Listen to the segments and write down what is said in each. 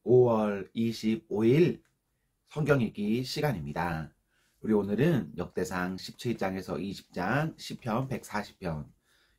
5월 25일 성경 읽기 시간입니다. 우리 오늘은 역대상 17장에서 20장, 시편 140편,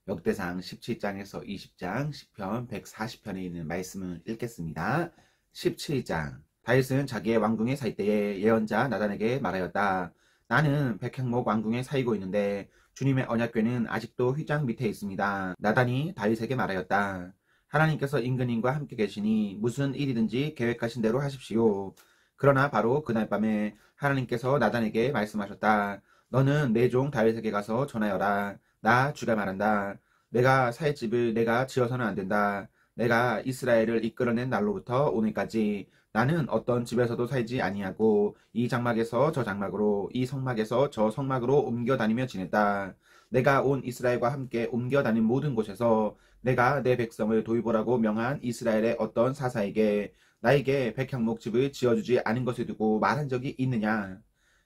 역대상 17장에서 20장, 시편 140편에 있는 말씀을 읽겠습니다. 17장. 다윗은 자기의 왕궁에 살 때에 예언자 나단에게 말하였다. 나는 백향목 왕궁에 살고 있는데 주님의 언약궤는 아직도 휘장 밑에 있습니다. 나단이 다윗에게 말하였다. 하나님께서 임금님과 함께 계시니 무슨 일이든지 계획하신 대로 하십시오. 그러나 바로 그날 밤에 하나님께서 나단에게 말씀하셨다. 너는 내 종 다윗에게 가서 전하여라. 나 주가 말한다. 내가 살 집을 내가 지어서는 안 된다. 내가 이스라엘을 이끌어낸 날로부터 오늘까지 나는 어떤 집에서도 살지 아니하고 이 장막에서 저 장막으로 이 성막에서 저 성막으로 옮겨 다니며 지냈다. 내가 온 이스라엘과 함께 옮겨 다닌 모든 곳에서 내가 내 백성을 돌보라고 명한 이스라엘의 어떤 사사에게 나에게 백향목 집을 지어주지 않은 것을 두고 말한 적이 있느냐?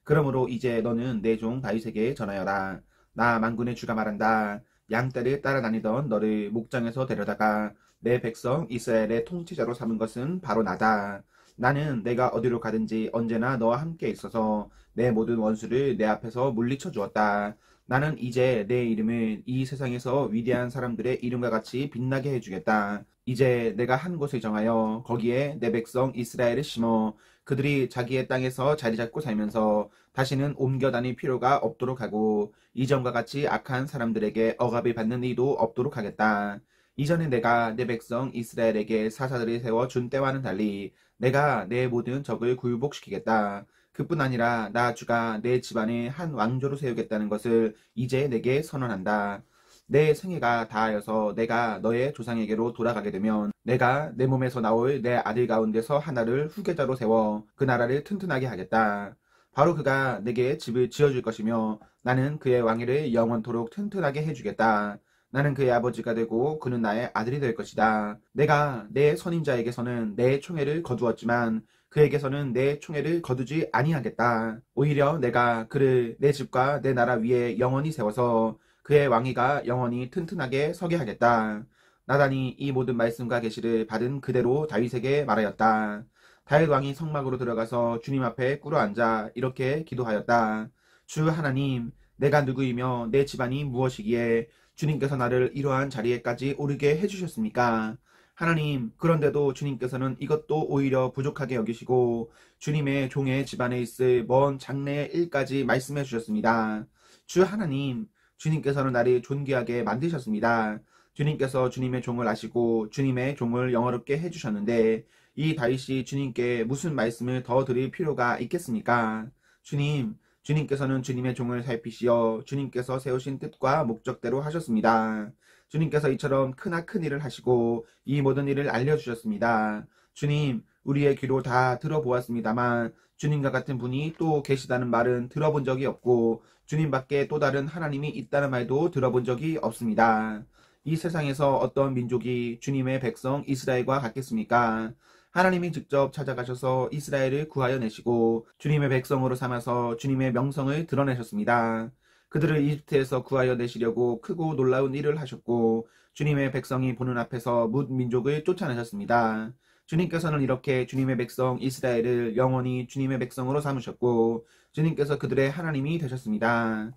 그러므로 이제 너는 내 종 다윗에게 전하여라. 나 만군의 주가 말한다. 양떼를 따라다니던 너를 목장에서 데려다가 내 백성 이스라엘의 통치자로 삼은 것은 바로 나다. 나는 내가 어디로 가든지 언제나 너와 함께 있어서 내 모든 원수를 내 앞에서 물리쳐 주었다. 나는 이제 내 이름을 이 세상에서 위대한 사람들의 이름과 같이 빛나게 해주겠다. 이제 내가 한 곳을 정하여 거기에 내 백성 이스라엘을 심어 그들이 자기의 땅에서 자리 잡고 살면서 다시는 옮겨 다닐 필요가 없도록 하고 이전과 같이 악한 사람들에게 억압을 받는 일도 없도록 하겠다. 이전에 내가 내 백성 이스라엘에게 사사들을 세워준 때와는 달리 내가 내 모든 적을 굴복시키겠다. 그뿐 아니라 나 주가 내 집안에 한 왕조로 세우겠다는 것을 이제 내게 선언한다. 내 생애가 다하여서 내가 너의 조상에게로 돌아가게 되면 내가 내 몸에서 나올 내 아들 가운데서 하나를 후계자로 세워 그 나라를 튼튼하게 하겠다. 바로 그가 내게 집을 지어줄 것이며 나는 그의 왕위를 영원토록 튼튼하게 해주겠다. 나는 그의 아버지가 되고 그는 나의 아들이 될 것이다. 내가 내 선임자에게서는 내 총애를 거두었지만 그에게서는 내 총애를 거두지 아니하겠다. 오히려 내가 그를 내 집과 내 나라 위에 영원히 세워서 그의 왕위가 영원히 튼튼하게 서게 하겠다. 나단이 이 모든 말씀과 계시를 받은 그대로 다윗에게 말하였다. 다윗 왕이 성막으로 들어가서 주님 앞에 꿇어앉아 이렇게 기도하였다. 주 하나님, 내가 누구이며 내 집안이 무엇이기에 주님께서 나를 이러한 자리에까지 오르게 해주셨습니까? 하나님, 그런데도 주님께서는 이것도 오히려 부족하게 여기시고 주님의 종의 집안에 있을 먼 장래의 일까지 말씀해 주셨습니다. 주 하나님, 주님께서는 나를 존귀하게 만드셨습니다. 주님께서 주님의 종을 아시고 주님의 종을 영화롭게 해주셨는데 이 다윗이 주님께 무슨 말씀을 더 드릴 필요가 있겠습니까? 주님께서는 주님의 종을 살피시어 주님께서 세우신 뜻과 목적대로 하셨습니다. 주님께서 이처럼 크나큰 일을 하시고 이 모든 일을 알려주셨습니다. 주님, 우리의 귀로 다 들어보았습니다만 주님과 같은 분이 또 계시다는 말은 들어본 적이 없고 주님밖에 또 다른 하나님이 있다는 말도 들어본 적이 없습니다. 이 세상에서 어떤 민족이 주님의 백성 이스라엘과 같겠습니까? 하나님이 직접 찾아가셔서 이스라엘을 구하여 내시고 주님의 백성으로 삼아서 주님의 명성을 드러내셨습니다. 그들을 이집트에서 구하여 내시려고 크고 놀라운 일을 하셨고 주님의 백성이 보는 앞에서 뭇 민족을 쫓아내셨습니다. 주님께서는 이렇게 주님의 백성 이스라엘을 영원히 주님의 백성으로 삼으셨고 주님께서 그들의 하나님이 되셨습니다.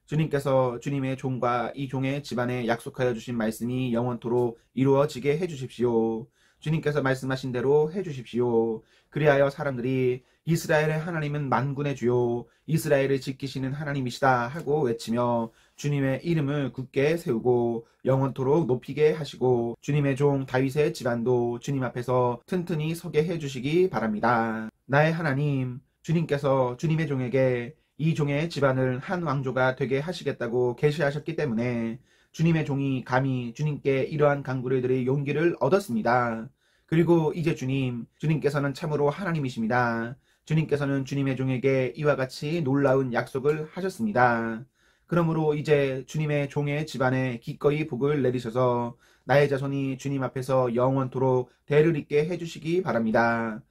주님께서 주님의 종과 이 종의 집안에 약속하여 주신 말씀이 영원토록 이루어지게 해주십시오. 주님께서 말씀하신 대로 해주십시오. 그리하여 사람들이 이스라엘의 하나님은 만군의 주요 이스라엘을 지키시는 하나님이시다 하고 외치며 주님의 이름을 굳게 세우고 영원토록 높이게 하시고 주님의 종 다윗의 집안도 주님 앞에서 튼튼히 서게 해주시기 바랍니다. 나의 하나님, 주님께서 주님의 종에게 이 종의 집안을 한 왕조가 되게 하시겠다고 계시하셨기 때문에 주님의 종이 감히 주님께 이러한 간구를 드릴 용기를 얻었습니다. 그리고 이제 주님께서는 참으로 하나님이십니다. 주님께서는 주님의 종에게 이와 같이 놀라운 약속을 하셨습니다. 그러므로 이제 주님의 종의 집안에 기꺼이 복을 내리셔서 나의 자손이 주님 앞에서 영원토록 대를 잇게 해주시기 바랍니다.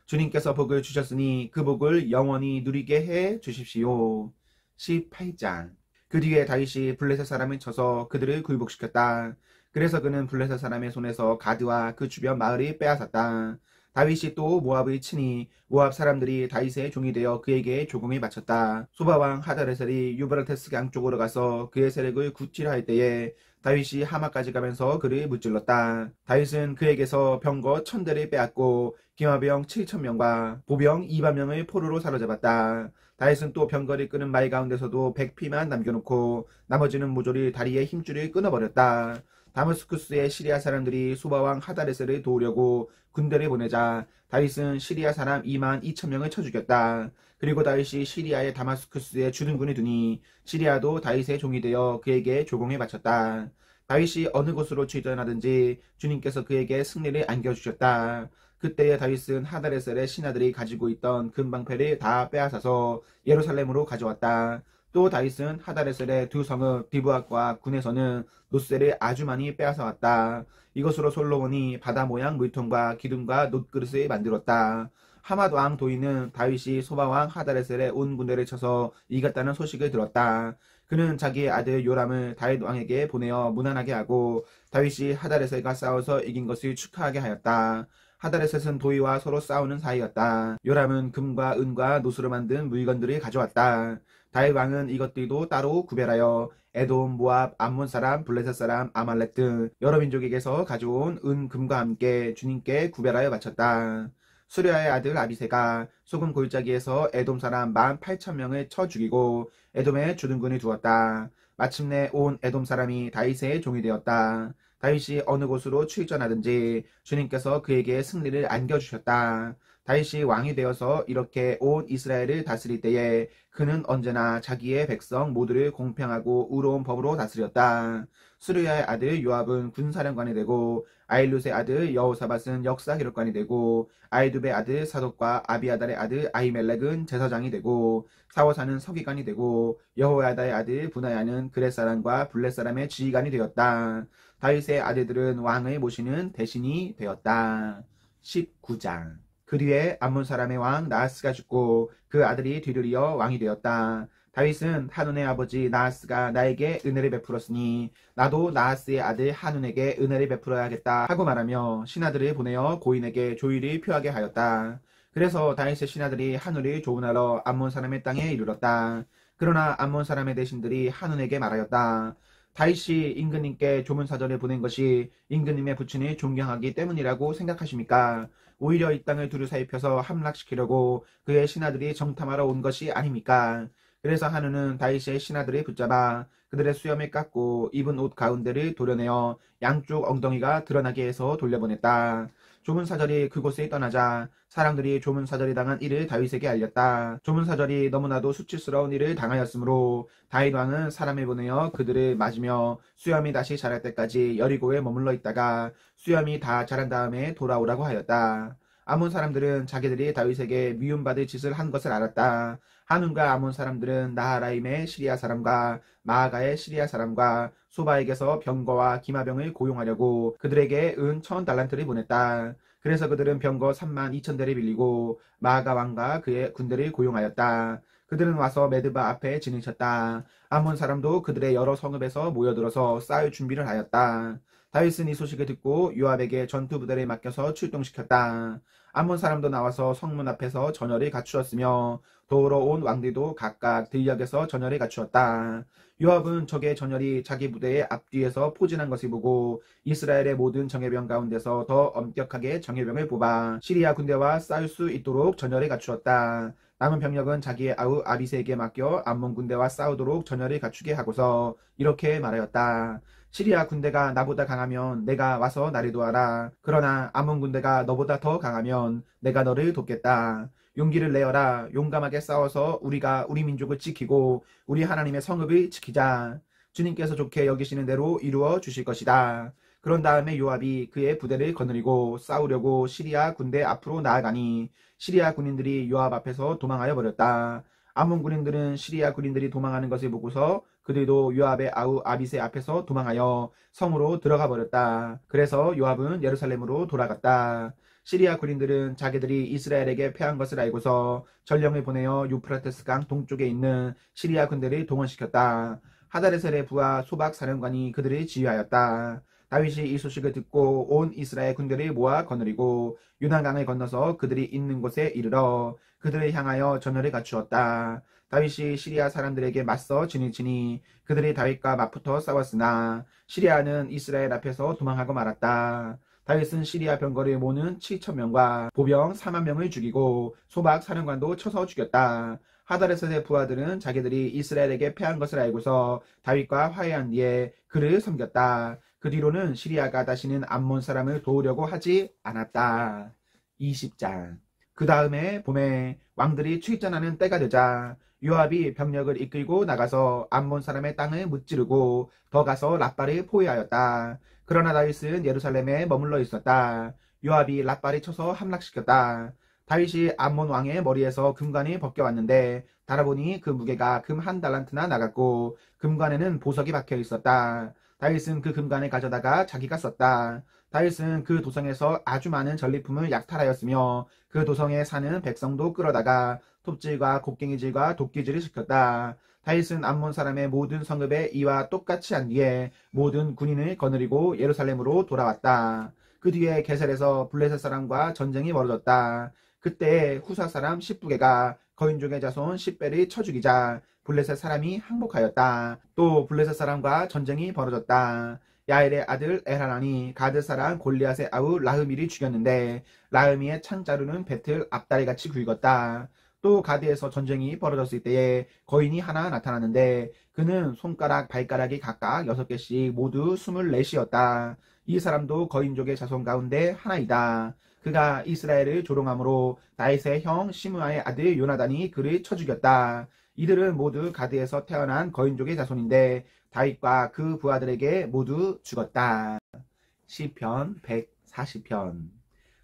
주님께서 복을 주셨으니 그 복을 영원히 누리게 해 주십시오. 18장. 그 뒤에 다윗이 블레셋 사람을 쳐서 그들을 굴복시켰다. 그래서 그는 블레셋 사람의 손에서 가드와 그 주변 마을이 빼앗았다. 다윗이 또 모압의 친히 모압 사람들이 다윗의 종이 되어 그에게 조공을 바쳤다. 소바왕 하다레셀이 유브라테스 강 쪽으로 가서 그의 세력을 구출할 때에 다윗이 하마까지 가면서 그를 무찔렀다. 다윗은 그에게서 병거 1000대를 빼앗고 기마병 7000명과 보병 20000명을 포로로 사로잡았다. 다윗은 또 병거를 끄는 말 가운데서도 100피만 남겨놓고 나머지는 모조리 다리의 힘줄을 끊어버렸다. 다마스쿠스의 시리아 사람들이 소바왕 하다레셀을 도우려고 군대를 보내자 다윗은 시리아 사람 2만 2천 명을 쳐 죽였다. 그리고 다윗이 시리아의 다마스쿠스에 주둔군을 두니 시리아도 다윗의 종이 되어 그에게 조공을 바쳤다. 다윗이 어느 곳으로 출전하든지 주님께서 그에게 승리를 안겨주셨다. 그때에 다윗은 하다레셀의 신하들이 가지고 있던 금방패를 다 빼앗아서 예루살렘으로 가져왔다. 또 다윗은 하다레셀의 두 성읍 디브앗과 군에서는 노새를 아주 많이 빼앗아 왔다. 이것으로 솔로몬이 바다 모양 물통과 기둥과 놋그릇을 만들었다. 하맛 왕 도이는 다윗이 소바왕 하다레셀의 온 군대를 쳐서 이겼다는 소식을 들었다. 그는 자기의 아들 요람을 다윗 왕에게 보내어 무난하게 하고 다윗이 하다레셀과 싸워서 이긴 것을 축하하게 하였다. 하다레셋은 도이와 서로 싸우는 사이였다. 요람은 금과 은과 노수로 만든 물건들을 가져왔다. 다윗 왕은 이것들도 따로 구별하여 에돔, 모압, 암몬 사람, 블레셋 사람, 아말렉 등 여러 민족에게서 가져온 은, 금과 함께 주님께 구별하여 바쳤다. 수리아의 아들 아비새가 소금 골짜기에서 에돔 사람 18,000명을 쳐 죽이고 에돔에 주둔군을 두었다. 마침내 온 에돔 사람이 다윗의 종이 되었다. 다윗이 어느 곳으로 출전하든지 주님께서 그에게 승리를 안겨주셨다. 다윗이 왕이 되어서 이렇게 온 이스라엘을 다스릴 때에 그는 언제나 자기의 백성 모두를 공평하고 의로운 법으로 다스렸다. 수르야의 아들 요압은 군사령관이 되고 아일룻의 아들 여호사밧은 역사기록관이 되고 아이두베의 아들 사독과 아비아달의 아들 아히멜렉은 제사장이 되고 사워사는 서기관이 되고 여호야다의 아들 분하야는 그렛사람과 블렛사람의 지휘관이 되었다. 다윗의 아들들은 왕을 모시는 대신이 되었다. 19장. 그 뒤에 암몬 사람의 왕 나하스가 죽고 그 아들이 뒤를 이어 왕이 되었다. 다윗은 한운의 아버지 나하스가 나에게 은혜를 베풀었으니 나도 나하스의 아들 한운에게 은혜를 베풀어야겠다 하고 말하며 신하들을 보내어 고인에게 조의를 표하게 하였다. 그래서 다윗의 신하들이 한운을 조운하러 암몬 사람의 땅에 이르렀다. 그러나 암몬 사람의 대신들이 한운에게 말하였다. 다윗이 임금님께 조문사절을 보낸 것이 임금님의 부친을 존경하기 때문이라고 생각하십니까? 오히려 이 땅을 두루 살펴서 함락시키려고 그의 신하들이 정탐하러 온 것이 아닙니까? 그래서 한우는 다윗의 신하들을 붙잡아 그들의 수염을 깎고 입은 옷 가운데를 도려내어 양쪽 엉덩이가 드러나게 해서 돌려보냈다. 조문사절이 그곳에 떠나자 사람들이 조문사절이 당한 일을 다윗에게 알렸다. 조문사절이 너무나도 수치스러운 일을 당하였으므로 다윗 왕은 사람을 보내어 그들을 맞으며 수염이 다시 자랄 때까지 여리고에 머물러 있다가 수염이 다 자란 다음에 돌아오라고 하였다. 아몬 사람들은 자기들이 다윗에게 미움받을 짓을 한 것을 알았다. 한운과 아몬 사람들은 나하라임의 시리아 사람과 마아가의 시리아 사람과 소바에게서 병거와 기마병을 고용하려고 그들에게 은 1000달란트를 보냈다. 그래서 그들은 병거 32,000대를 빌리고 마아가 왕과 그의 군대를 고용하였다. 그들은 와서 메드바 앞에 진을 쳤다. 아몬 사람도 그들의 여러 성읍에서 모여들어서 싸울 준비를 하였다. 다윗은 이 소식을 듣고 요압에게 전투 부대를 맡겨서 출동시켰다. 아몬 사람도 나와서 성문 앞에서 전열을 갖추었으며 도우러 온 왕들도 각각 들녘에서 전열을 갖추었다. 요압은 적의 전열이 자기 부대의 앞뒤에서 포진한 것을 보고 이스라엘의 모든 정예병 가운데서 더 엄격하게 정예병을 뽑아 시리아 군대와 싸울 수 있도록 전열을 갖추었다. 남은 병력은 자기의 아우 아비새에게 맡겨 암몬 군대와 싸우도록 전열을 갖추게 하고서 이렇게 말하였다. 시리아 군대가 나보다 강하면 내가 와서 나를 도와라. 그러나 암몬 군대가 너보다 더 강하면 내가 너를 돕겠다. 용기를 내어라. 용감하게 싸워서 우리가 우리 민족을 지키고 우리 하나님의 성읍을 지키자. 주님께서 좋게 여기시는 대로 이루어 주실 것이다. 그런 다음에 요압이 그의 부대를 거느리고 싸우려고 시리아 군대 앞으로 나아가니 시리아 군인들이 요압 앞에서 도망하여 버렸다. 암몬 군인들은 시리아 군인들이 도망하는 것을 보고서 그들도 요압의 아우 아비새 앞에서 도망하여 성으로 들어가 버렸다. 그래서 요압은 예루살렘으로 돌아갔다. 시리아 군인들은 자기들이 이스라엘에게 패한 것을 알고서 전령을 보내어 유프라테스 강 동쪽에 있는 시리아 군대를 동원시켰다. 하다레셀의 부하 소박 사령관이 그들을 지휘하였다. 다윗이 이 소식을 듣고 온 이스라엘 군대를 모아 거느리고 요단강을 건너서 그들이 있는 곳에 이르러 그들을 향하여 전열을 갖추었다. 다윗이 시리아 사람들에게 맞서 진을 치니 그들이 다윗과 맞붙어 싸웠으나 시리아는 이스라엘 앞에서 도망하고 말았다. 다윗은 시리아 병거를 모는 7,000명과 보병 4만 명을 죽이고 소박 사령관도 쳐서 죽였다. 하다레셋의 부하들은 자기들이 이스라엘에게 패한 것을 알고서 다윗과 화해한 뒤에 그를 섬겼다. 그 뒤로는 시리아가 다시는 암몬 사람을 도우려고 하지 않았다. 20장. 그 다음에 봄에 왕들이 출전하는 때가 되자 요압이 병력을 이끌고 나가서 암몬 사람의 땅을 무찌르고 더 가서 랍바를 포위하였다. 그러나 다윗은 예루살렘에 머물러 있었다. 요압이 랍바를 쳐서 함락시켰다. 다윗이 암몬 왕의 머리에서 금관이 벗겨왔는데 달아보니 그 무게가 금 1달란트나 나갔고 금관에는 보석이 박혀 있었다. 다윗은 그 금관을 가져다가 자기가 썼다. 다윗은 그 도성에서 아주 많은 전리품을 약탈하였으며 그 도성에 사는 백성도 끌어다가 톱질과 곡괭이질과 도끼질을 시켰다. 다윗은 암몬 사람의 모든 성읍에 이와 똑같이 한 뒤에 모든 군인을 거느리고 예루살렘으로 돌아왔다. 그 뒤에 게셀에서 블레셋 사람과 전쟁이 벌어졌다. 그때 후사 사람 십부게가 거인족의 자손 십배를 쳐 죽이자 블레셋 사람이 항복하였다. 또 블레셋 사람과 전쟁이 벌어졌다. 야엘의 아들 엘하난이 가드 사람 골리앗의 아우 라흐미를 죽였는데 라흐미의 창자루는 배틀 앞다리같이 굵었다. 또 가드에서 전쟁이 벌어졌을 때에 거인이 하나 나타났는데 그는 손가락 발가락이 각각 6개씩 모두 24이었다. 이 사람도 거인족의 자손 가운데 하나이다. 그가 이스라엘을 조롱함으로 다윗의 형 시므아의 아들 요나단이 그를 쳐 죽였다. 이들은 모두 가드에서 태어난 거인족의 자손인데 다윗과 그 부하들에게 모두 죽었다. 시편 140편.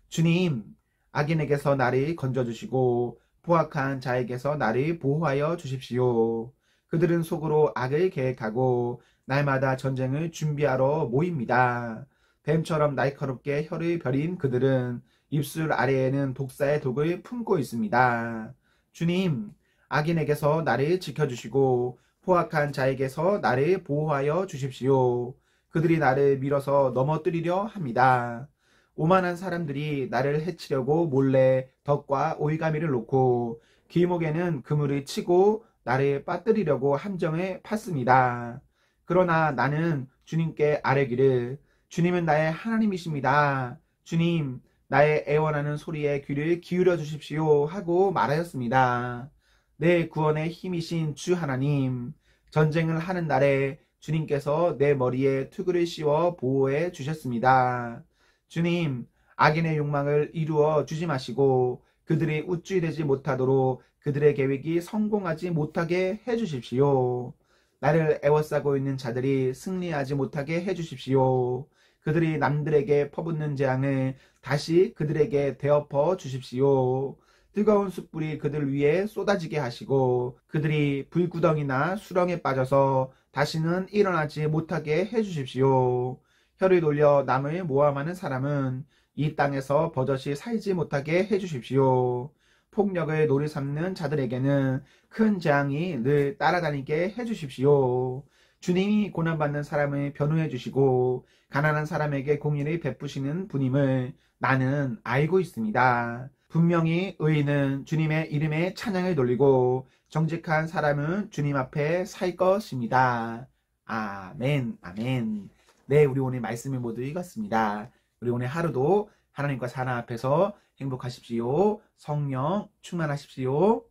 주님, 악인에게서 나를 건져주시고 포악한 자에게서 나를 보호하여 주십시오. 그들은 속으로 악을 계획하고 날마다 전쟁을 준비하러 모입니다. 뱀처럼 날카롭게 혀를 벼린 그들은 입술 아래에는 독사의 독을 품고 있습니다. 주님, 악인에게서 나를 지켜주시고 포악한 자에게서 나를 보호하여 주십시오. 그들이 나를 밀어서 넘어뜨리려 합니다. 오만한 사람들이 나를 해치려고 몰래 덕과 오이가미를 놓고 길목에는 그물을 치고 나를 빠뜨리려고 함정을 팠습니다. 그러나 나는 주님께 아뢰기를 주님은 나의 하나님이십니다. 주님, 나의 애원하는 소리에 귀를 기울여 주십시오 하고 말하였습니다. 내 구원의 힘이신 주 하나님, 전쟁을 하는 날에 주님께서 내 머리에 투구를 씌워 보호해 주셨습니다. 주님, 악인의 욕망을 이루어 주지 마시고 그들이 우쭐대지 못하도록 그들의 계획이 성공하지 못하게 해주십시오. 나를 애워싸고 있는 자들이 승리하지 못하게 해주십시오. 그들이 남들에게 퍼붓는 재앙을 다시 그들에게 되엎어 주십시오. 뜨거운 숯불이 그들 위에 쏟아지게 하시고 그들이 불구덩이나 수렁에 빠져서 다시는 일어나지 못하게 해주십시오. 혀를 돌려 남을 모함하는 사람은 이 땅에서 버젓이 살지 못하게 해주십시오. 폭력을 노리 삼는 자들에게는 큰 재앙이 늘 따라다니게 해주십시오. 주님이 고난받는 사람을 변호해 주시고 가난한 사람에게 공의를 베푸시는 분임을 나는 알고 있습니다. 분명히 의인은 주님의 이름에 찬양을 돌리고 정직한 사람은 주님 앞에 살 것입니다. 아멘, 아멘. 네, 우리 오늘 말씀을 모두 읽었습니다. 우리 오늘 하루도 하나님과 사랑 앞에서 행복하십시오. 성령 충만하십시오.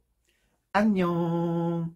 안녕.